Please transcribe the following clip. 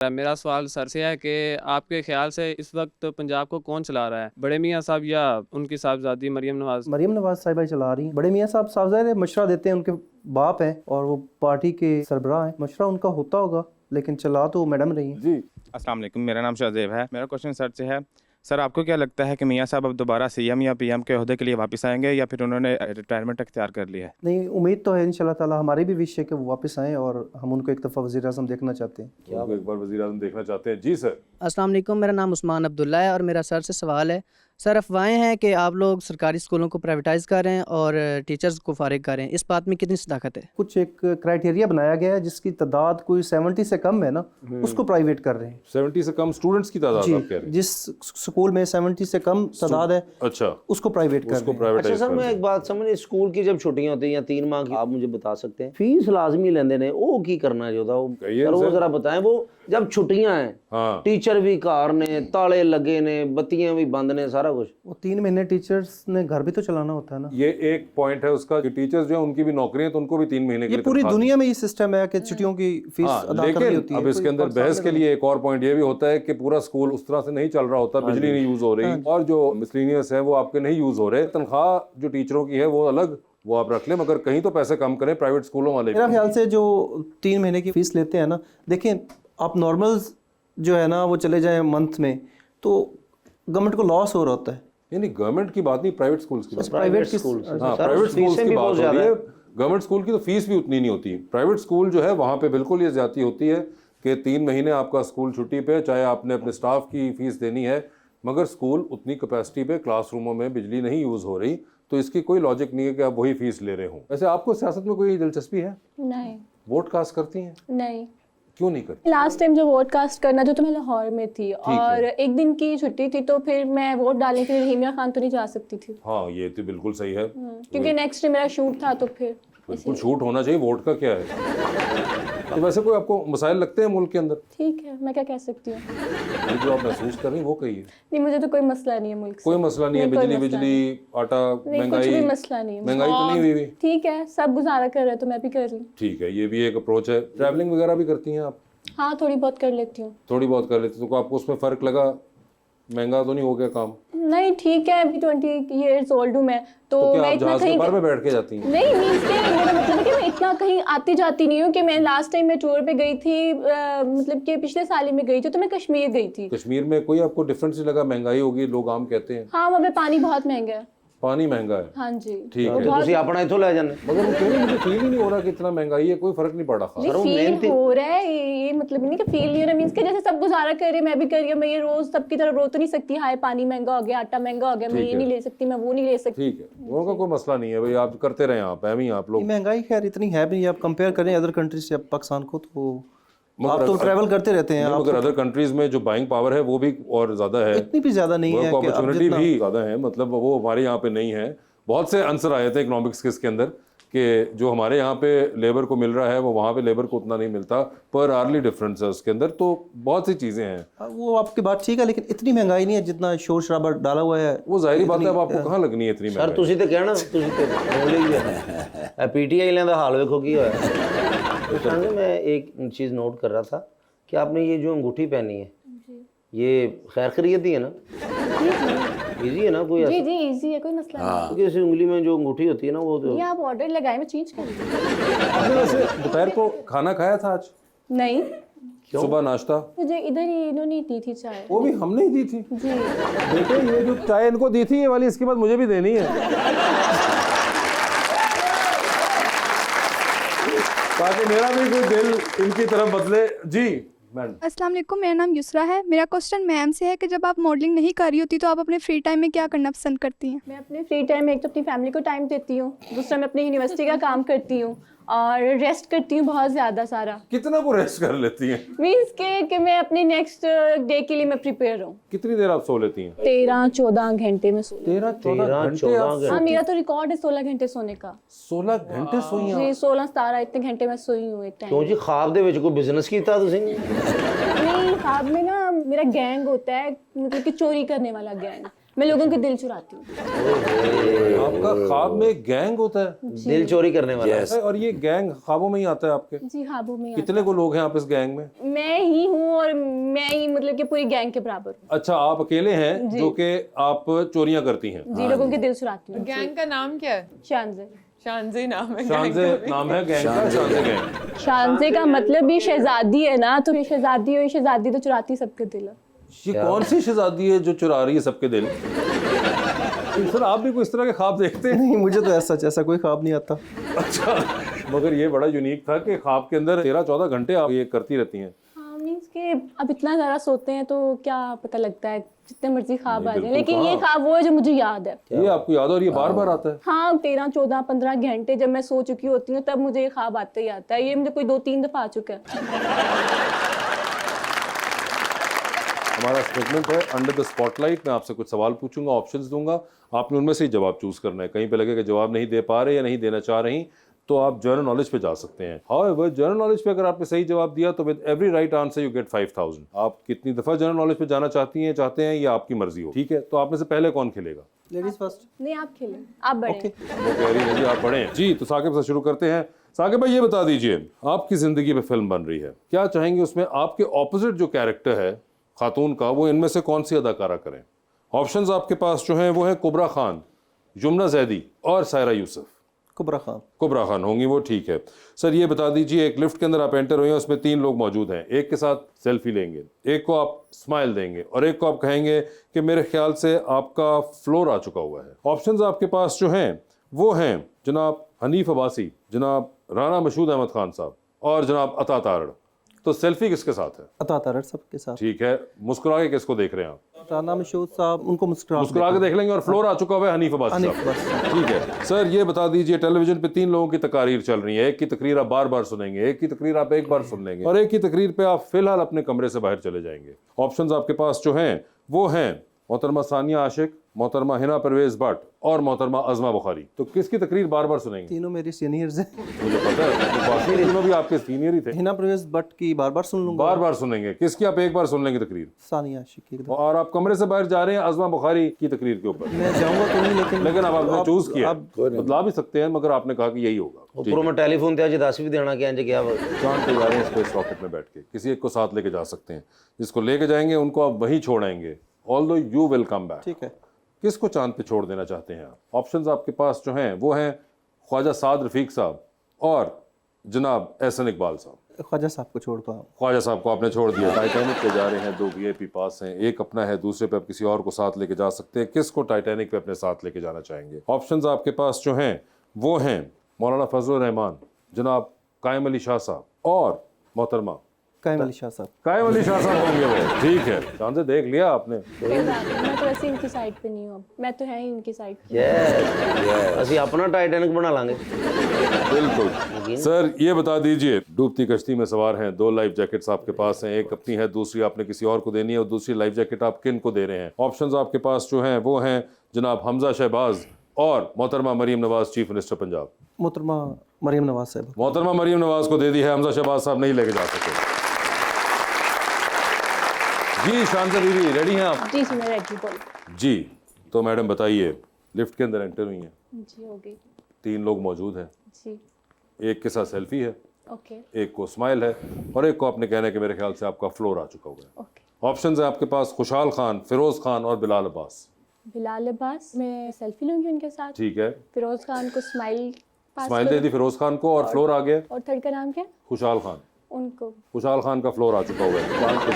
मेरा सवाल सर से है कि आपके ख्याल से इस वक्त पंजाब को कौन चला रहा है, बड़े मियाँ साहब या उनकी साहबजादी मरियम नवाज? मरियम नवाज साहिबा चला रही हैं। बड़े मियाँ साहब साहबजादे मशवरा देते हैं, उनके बाप हैं और वो पार्टी के सरबराह हैं। मशवरा उनका होता होगा लेकिन चला तो मैडम रही हैं। जी अस्सलाम वालेकुम, मेरा नाम शाहजेब है। मेरा क्वेश्चन सर से है, सर आपको क्या लगता है कि मियाँ साहब अब दोबारा सीएम या पीएम के ओहदे के लिए वापस आएंगे या फिर उन्होंने रिटायरमेंट अख्तियार कर लिया है? नहीं, उम्मीद तो है इंशाल्लाह ताला। हमारी भी विश है कि वो वापस आएँ और हम उनको एक दफ़ा वज़ीर आज़म देखना चाहते हैं। क्या एक बार वज़ीर आज़म देखना चाहते हैं? जी सर। अस्सलाम वालेकुम, मेरा नाम उस्मान अब्दुल्ला है और मेरा सर से सवाल है। सर, अफवाहें हैं कि आप लोग सरकारी स्कूलों को प्राइवेटाइज़ कर रहे हैं और टीचर्स को फारिग कर रहे हैं, इस बात में कितनी सदाकत है? कुछ एक क्राइटेरिया बनाया गया है जिसकी तादाद कोई 70 से कम है ना, उसको प्राइवेट कर रहे हैं। 70 से कम स्टूडेंट्स की तादाद जी, आप कह रहे हैं? जिस स्कूल में 70 से कम तादाद है अच्छा, उसको प्राइवेट कर उसको रहे हैं। प्राइवेटाइज अच्छा सर, मैं एक बात समझ, स्कूल की जब छुट्टियां होती हैं या 3 माह की, आप मुझे बता सकते हैं फीस लाजमी लेंदे ने वो की करना जो था वो कहिए सर, वो सर। जरा बताएं। वो जब छुट्टियां हैं, हाँ, टीचर भी कार ने, ताले लगे ने, बत्तियां भी बंद ने, सारा कुछ। वो 3 महीने टीचर्स ने घर भी तो चलाना होता है ना। ये एक पॉइंट है उसका कि टीचर्स जो है उनकी भी नौकरी है तो उनको भी 3 महीने के ये लिए पूरी तनख्वाह दुनिया में ये सिस्टम है कि छुट्टियों की फीस हाँ, अदा करनी लेकिन होती है। अब इसके अंदर बहस के लिए एक और पॉइंट ये भी होता है कि पूरा स्कूल उस तरह से नहीं चल रहा होता, बिजली नहीं यूज हो रही और जो मिसलिनियस है वो आपके नहीं यूज हो रहे। तनख्वाह जो टीचरों की है वो अलग, वो आप रख लें, मगर कहीं तो पैसे कम करें प्राइवेट स्कूलों वाले। मेरा ख्याल से जो 3 महीने की फीस लेते हैं ना, देखें आप नॉर्मल जो है ना वो चले जाएं मंथ में तो गवर्नमेंट को लॉस हो रहा होता है। यानी गवर्नमेंट की बात नहीं, प्राइवेट स्कूल्स की बात। प्राइवेट स्कूल हाँ, प्राइवेट स्कूल्स की बात हो रही है। गवर्नमेंट स्कूल की तो फीस भी उतनी नहीं होती। प्राइवेट स्कूल जो है वहाँ पे बिल्कुल ये ज्यादती होती है कि 3 महीने आपका स्कूल छुट्टी पे, चाहे आपने अपने स्टाफ की फीस देनी है, मगर स्कूल उतनी कैपेसिटी पे क्लासरूमों में बिजली नहीं यूज हो रही, तो इसकी कोई लॉजिक नहीं है कि आप वही फीस ले रहे हो। वैसे आपको सियासत में कोई दिलचस्पी है? नहीं। वोट कास्ट करती हैं? नहीं। क्यों नहीं करती? लास्ट टाइम जो वोट कास्ट करना जो तो मैं लाहौर में थी और एक दिन की छुट्टी थी, तो फिर मैं वोट डालने के लिए रहीमिया खान तो नहीं जा सकती थी। हाँ, ये तो बिल्कुल सही है, क्योंकि नेक्स्ट डे मेरा शूट था, तो फिर बिल्कुल छूट होना चाहिए। वोट का क्या है? तो वैसे कोई आपको मसाइल लगते हैं मुल्क के अंदर? ठीक है, मैं क्या कह सकती हूँ। ये जो आप महसूस कर रही हैं वो कहिए। नहीं, मुझे तो कोई मसला नहीं है मुल्क से। कोई मसला नहीं है? नहीं, कोई बिजली मसला बिजली आटा नहीं, कुछ महंगाई? भी मसला नहीं है। महंगाई तो नहीं हुई? ठीक है, सब गुजारा कर रहे हैं तो मैं भी कर रही हूँ। ठीक है, ये भी एक अप्रोच है। ट्रैवलिंग वगैरह भी करती हैं आप? हाँ, थोड़ी बहुत कर लेती हूँ। थोड़ी बहुत कर लेती, तो आपको उसमें फ़र्क लगा? महंगा तो नहीं हो गया काम? नहीं, ठीक है, अभी 20 ईयर्स ओल्ड हूँ मैं, तो क्या मैं आप इतना जहाज के कहीं बार में बैठ के जाती हैं? नहीं, मीन्स के मेरा मतलब है कि मैं इतना कहीं आती जाती नहीं हूँ। कि मैं लास्ट टाइम मैं टूर पे गई थी, मतलब कि पिछले साल ही में गई थी, तो मैं कश्मीर गई थी। कश्मीर में कोई आपको डिफरेंस नहीं लगा? महंगाई होगी, लोग आम कहते हैं हाँ, वहाँ पे पानी बहुत महंगा है। पानी महंगा है। हाँ जी, ठीक है। तो तुसी अपना इथों ले जाने। मगर वो क्यों, मुझे फील ही नहीं हो रहा कि इतना महंगाई है, कोई फर्क नहीं पड़ा खास। नहीं, फील हो रहा है, ये मतलब नहीं कि फील नहीं हो रहा। मीन्स के जैसे सब गुजारा कर रहे, मैं भी कर रही हूँ। मैं ये रोज सबकी तरह रो तो नहीं सकती, हाय पानी महंगा हो गया, आटा महंगा हो गया, मैं ये नहीं ले सकती, मैं वो नहीं ले सकती। ठीक है, दोनों का कोई मसला नहीं है भाई, आप करते रहें, आप एम ही आप लोग। महंगाई खैर इतनी है भी नहीं, आप कंपेयर करें अदर कंट्री से पाकिस्तान को, तो आप तो ट्रैवल करते रहते हैं। मगर अदर कंट्रीज में जो बाइंग पावर है वो भी और ज्यादा है, इतनी भी ज्यादा नहीं है, वर्क कि आप अपॉर्चुनिटी जितना भी ज्यादा है, मतलब वो हमारे यहाँ पे नहीं है। बहुत से आंसर आए थे इकोनॉमिक्स के इसके अंदर कि जो हमारे यहाँ पे लेबर को मिल रहा है वो वहाँ पे लेबर को उतना नहीं मिलता, पर आर्ली डिफरेंस है उसके अंदर, तो बहुत सी चीज़ें हैं। वो आपकी बात ठीक है, लेकिन इतनी महंगाई नहीं है जितना शोर शराबा डाला हुआ है। वो जाहिर बात है, अब आपको कहाँ लगनी है इतनी सर महंगाई? तुसी तो कहना, तुसी तो बोल ही है। पीटीआई लेंदा हाल देखो की होया। तो संग मैं एक चीज़ नोट कर रहा था कि आपने ये जो अंगूठी पहनी है, ये खैर खैरियत ही है ना? इजी है ना? कोई जी जी, इजी है, कोई मसला नहीं। क्योंकि इस उंगली में जो अंगूठी होती है ना, वो तो ये आप ऑर्डर लगाए, मैं चेंज कर दूँ। आपने वैसे दोपहर को खाना खाया था आज? नहीं, सुबह नाश्ता? मुझे इधर ही इन्होंने दी थी चाय। वो भी हमने ही दी थी। जी, देखिए, ये जो चाय इनको दी थी ये वाली, इसके बाद मुझे भी देनी है, ताकि मेरा भी कोई दिल इनकी तरफ बदले। जी मैडम। अस्सलाम वालेकुम, मेरा नाम युसरा है। मेरा क्वेश्चन मैम से है कि जब आप मॉडलिंग नहीं कर रही होती तो आप अपने फ्री टाइम में क्या करना पसंद करती हैं? मैं अपने फ्री टाइम में एक तो अपनी फैमिली को टाइम देती हूँ, दूसरा मैं अपनी यूनिवर्सिटी का काम करती हूँ और रेस्ट करती हूँ बहुत ज़्यादा सारा। कितना वो रेस्ट कर लेती हैं? मीन्स के कि मैं अपने नेक्स्ट डे के लिए मैं प्रिपेयर हूँ। कितनी देर आप सो लेती हैं? 13-14 घंटे में सो। 13-14 घंटे आप? हाँ, मेरा तो रिकॉर्ड है 16 घंटे सोने का। 16 घंटे सोई हैं? जी, 16-17 इतने घंटे में सोई हूँ एक टाइम। क्यों जी, ख्वाब दे विच कोई बिजनेस कीता तुसी? नहीं, ख्वाब में ना मेरा गैंग होता है, मतलब कि चोरी करने वाला गैंग। मैं लोगों के दिल चुराती हूँ। आपका ख्वाब में एक गैंग होता है दिल चोरी करने वाला और ये गैंग ख्वाबों में ही आता है आपके? जी ख्वाबों में कितने को लोग हैं आप इस गैंग में? मैं ही हूँ और मैं ही मतलब कि पूरी गैंग के बराबर हूँ। अच्छा, आप अकेले हैं जो कि आप चोरियां करती हैं? जी लोगों के दिल चुराती हूँ। गैंग का नाम क्या है? शानजे। शानजे नाम है शानजे नाम है गैंग का? शानजे गैंग। शानजे का मतलब ये शहजादी है ना, तो ये शहजादी तो चुराती सबके दिल है। ये कौन सी शहजादी है जो चुरा रही है सबके दिल? सर आप भी कोई इस तरह के ख्वाब देखते हैं? नहीं, मुझे तो ऐसा कोई ख्वाब नहीं आता। अच्छा, मगर ये बड़ा यूनिक था कि ख्वाब के अंदर 13-14 घंटे आप ये करती रहती हैं। हाँ मीन्स के अब इतना ज़्यादा सोते हैं तो क्या पता लगता है, जितने मर्जी ख्वाब आ जाए, बिल्कुल, लेकिन ये ख्वाब वो है जो मुझे याद है। ये आपको याद है और ये बार बार आता है? हाँ 13, 14, 15 घंटे जब मैं सो चुकी होती हूँ तब मुझे ये ख्वाब आता ही आता है। ये मुझे कोई 2-3 दफ़ा आ चुका है। हमारा स्टेटमेंट है अंडर द स्पॉटलाइट। मैं आपसे कुछ सवाल पूछूंगा, ऑप्शंस दूंगा, आपने उनमें से ही जवाब चूज करना है। कहीं पे लगे कि जवाब नहीं दे पा रहे या नहीं देना चाह रही तो आप जनरल नॉलेज पे जा सकते हैं। हाउएवर जनरल नॉलेज पे अगर आपने सही जवाब दिया तो with every right answer you get 5000। आप कितनी दफा जनरल नॉलेज पे जाना चाहते हैं ये आपकी मर्जी हो, ठीक है? तो आप में से पहले कौन खेलेगा? Ladies first. नहीं आप खेलें, आप बड़े हैं। वो कह रही है जी आप पढ़े हैं। जी तो साकिब से शुरू करते हैं। साकिब भाई ये बता दीजिए, आपकी जिंदगी पे फिल्म बन रही है, क्या चाहेंगे उसमें आपके ऑपोजिट जो कैरेक्टर है खातून का, वो इनमें से कौन सी अदाकारा करें? ऑप्शंस आपके पास जो हैं वो है कुबरा खान, यमुना जैदी और सायरा यूसुफ। कुबरा खान होंगी वो, ठीक है। सर ये बता दीजिए, एक लिफ्ट के अंदर आप एंटर हुए हैं, उसमें 3 लोग मौजूद हैं, एक के साथ सेल्फी लेंगे, एक को आप स्माइल देंगे और एक को आप कहेंगे कि मेरे ख्याल से आपका फ्लोर आ चुका हुआ है। ऑप्शंस आपके पास जो हैं वो हैं जनाब हनीफ अब्बासी, जनाब राना मशहूद अहमद खान साहब और जनाब अता तारड़। तो सेल्फी किसके साथ है? अता तारड़ सबके साथ। ठीक है, मुस्कुरा के किसको देख रहे हैं आप? राना मशहूद साहब, उनको मुस्कुरा के देख लेंगे और फ्लोर आ चुका हुआ है हनीफ अब्बासी साहब। ठीक है सर, ये बता दीजिए, टेलीविजन पे 3 लोगों की तकरीर चल रही है, एक की तकरीर आप बार बार सुनेंगे, एक की तकरीर आप एक बार सुन लेंगे और एक की तकरीर पे आप फिलहाल अपने कमरे से बाहर चले जाएंगे। ऑप्शंस आपके पास जो हैं वो हैं मोहतरमा सानिया आशिक, मोहतरमा हिना परवेज भट्ट और मोहतरमा अज़मा बुखारी। तो किसकी तकरीर बार बार सुनेंगे? तीनों मेरी सीनियर्स हैं। मुझे पता है, तो बाकी तीनों भी आपके सीनियर ही थे। हिना परवेज भट्ट की बार बार सुन लूंगा। बार बार सुनेंगे। किसकी आप एक बार सुन लेंगे तकरीर? सानिया आशिक की। और आप कमरे से बाहर जा रहे हैं अज़मा बुखारी की तकरीर के ऊपर। मैं जाऊंगा तो नहीं, लेकिन अब आपने चूज किया, बदला भी सकते हैं मगर आपने कहा कि यही होगा। ऊपर में टेलीफोन ते आज 10 भी देना क्या क्या जान पे जा रहे हैं स्पेस रॉकेट में बैठ के, किसी एक को साथ लेके जा सकते हैं, जिसको लेके जाएंगे उनको आप वहीं छोड़ेंगे, although you will come back. ठीक है। किसको चांद पे छोड़ देना चाहते हैं आप? ऑप्शंस आपके पास जो हैं वो हैं ख्वाजा साद रफीक साहब और जनाब एहसन इकबाल साहब। ख्वाजा साहब को छोड़ पाऊँ। ख्वाजा साहब को आपने छोड़ दिया। टाइटैनिक पे जा रहे हैं, 2 VIP पास हैं, एक अपना है, दूसरे पे आप किसी और को साथ लेके जा सकते हैं। किसको टाइटैनिक पे अपने साथ लेके जाना चाहेंगे? ऑप्शंस आपके पास जो हैं वो हैं मौलाना फजलुर रहमान, जनाब कायम अली शाह साहब और मोहतरमा कायम अली शाह साहब। कायम अली शाह साहब होंगे वो, ठीक है। चांद से देख लिया आपने। मैं तो वैसे इनकी साइड पे नहीं हूँ, मैं तो है ही इनकी साइड पे। ਅਸੀਂ अपना टाइटैनिक बना लांगे। बिल्कुल सर, ये बता दीजिए, डूबती कश्ती में सवार हैं, 2 लाइफ जैकेट्स आपके पास हैं, एक अपनी है, दूसरी आपने किसी और को देनी है और दूसरी लाइफ जैकेट आप किन को दे रहे हैं? ऑप्शंस आपके पास जो हैं वो हैं जनाब हमजा शहबाज और मोहतरमा मरीम नवाज, चीफ मिनिस्टर पंजाब। मोहतरमा मरीम नवाज साहब। मोहतरमा मरीम नवाज को दे दी है, हमजा शहबाज साहब नहीं लेके जा सके। जी शांता दीदी रेडी हैं आप? जी मैं रेडी बोल। जी तो मैडम बताइए, लिफ्ट के अंदर एंटर हुई हैं, जी हो गई। 3 लोग मौजूद हैं, जी एक के साथ सेल्फी है, ओके एक को स्माइल है और एक को आपने कहना है कि मेरे ख्याल से आपका फ्लोर आ चुका हुआ है। ओके। ऑप्शंस है आपके पास खुशहाल खान, फिरोज खान और बिलाल अब्बास। बिलाल अब्बास, मैं सेल्फी लूंगी उनके साथ। ठीक है, फिरोज खान को स्माइल दे दी फिरोज खान को और फ्लोर आ गया। और थर्ड का नाम क्या? खुशहाल खान। उनको खुशहाल खान का फ्लोर आ चुका हुआ है। चांद पे